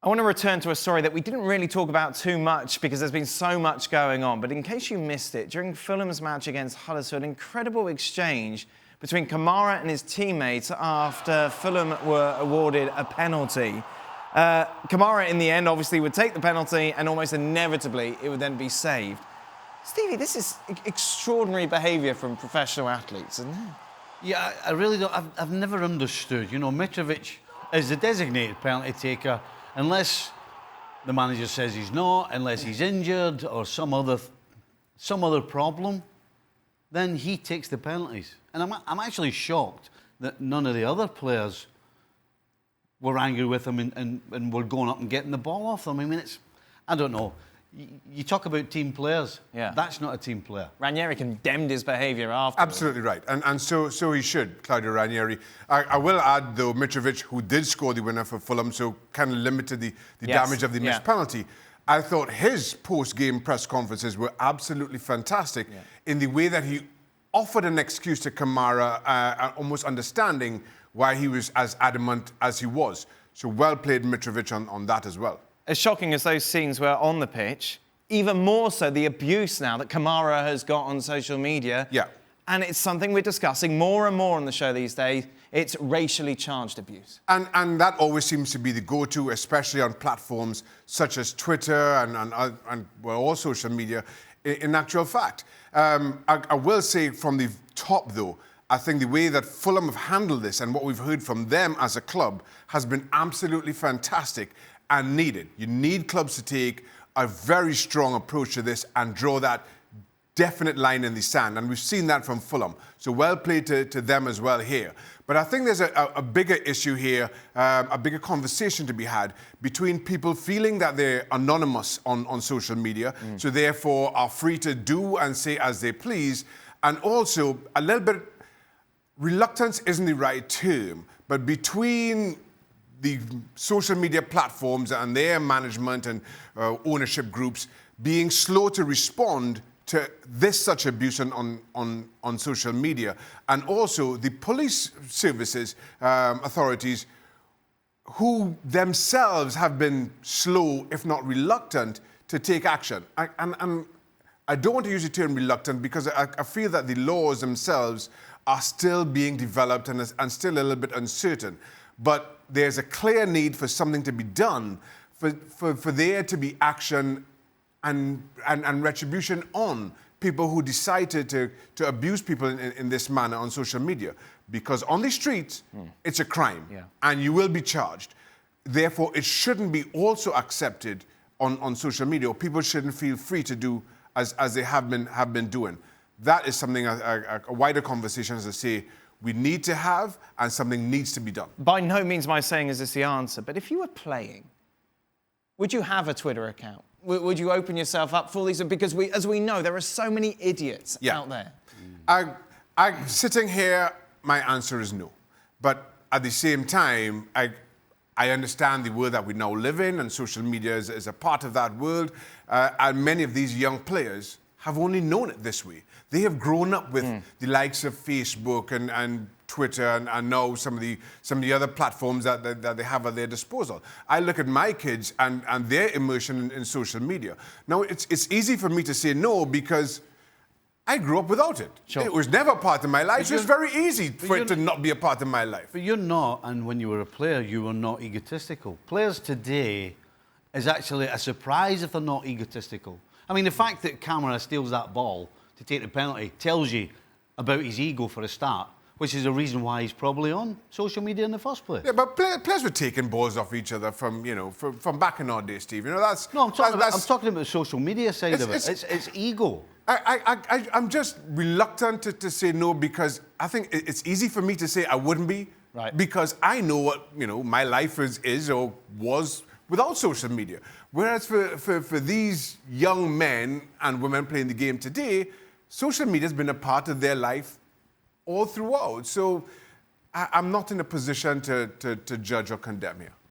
I want to return to a story that we didn't really talk about too much because there's been so much going on. But in case you missed it, during Fulham's match against Huddersfield, an incredible exchange between Kamara and his teammates after Fulham were awarded a penalty. Kamara, in the end, obviously would take the penalty and almost inevitably it would then be saved. Stevie, this is extraordinary behaviour from professional athletes, isn't it? Yeah, I really don't. I've never understood. You know, Mitrovic is the designated penalty taker unless the manager says he's not, unless he's injured or some other problem, then he takes the penalties. And I'm actually shocked that none of the other players were angry with him and were going up and getting the ball off them. I mean, I don't know. You talk about team players. Yeah. That's not a team player. Ranieri condemned his behaviour afterwards. Absolutely right. And so he should, Claudio Ranieri. I will add, though, Mitrovic, who did score the winner for Fulham, so kind of limited the damage of the missed penalty. I thought his post-game press conferences were absolutely fantastic in the way that he offered an excuse to Kamara, almost understanding why he was as adamant as he was. So well played Mitrovic on that as well. As shocking as those scenes were on the pitch, even more so the abuse now that Kamara has got on social media. Yeah. And it's something we're discussing more and more on the show these days. It's racially charged abuse. And that always seems to be the go-to, especially on platforms such as Twitter and all social media, in actual fact. I will say from the top, though, I think the way that Fulham have handled this and what we've heard from them as a club has been absolutely fantastic and needed. You need clubs to take a very strong approach to this and draw that definite line in the sand. And we've seen that from Fulham. So well played to them as well here. But I think there's a bigger issue here, a bigger conversation to be had between people feeling that they're anonymous on social media, so therefore are free to do and say as they please, and also a little bit, reluctance isn't the right term, but between the social media platforms and their management and ownership groups being slow to respond to such abuse on social media, and also the police services authorities who themselves have been slow, if not reluctant, to take action. And I don't want to use the term reluctant because I feel that the laws themselves are still being developed and still a little bit uncertain. But there's a clear need for something to be done, for there to be action and retribution on people who decided to abuse people in this manner on social media. Because on the streets, it's a crime, and you will be charged. Therefore, it shouldn't be also accepted on social media, or people shouldn't feel free to do as they have been doing. That is something, a wider conversation, as I say, we need to have, and something needs to be done. By no means am I saying is this the answer, but if you were playing, would you have a Twitter account? Would you open yourself up for these? Because as we know, there are so many idiots out there. Sitting here, my answer is no. But at the same time, I understand the world that we now live in, and social media is a part of that world. And many of these young players have only known it this way. They have grown up with the likes of Facebook and Twitter and now some of the other platforms that they have at their disposal. I look at my kids and their immersion in social media. Now, it's easy for me to say no because I grew up without it. Sure. It was never a part of my life. So it's very easy for it to not be a part of my life. But you're not, and when you were a player, you were not egotistical. Players today is actually a surprise if they're not egotistical. I mean, the fact that Kamara steals that ball to take the penalty tells you about his ego for a start, which is a reason why he's probably on social media in the first place. Yeah, but players were taking balls off each other from back in our day, Steve. You know, that's... No, I'm talking about the social media side of it. It's ego. I'm just reluctant to say no because I think it's easy for me to say I wouldn't be. Right. Because I know what, my life is or was without social media. Whereas for these young men and women playing the game today, social media has been a part of their life all throughout. So I'm not in a position to judge or condemn here.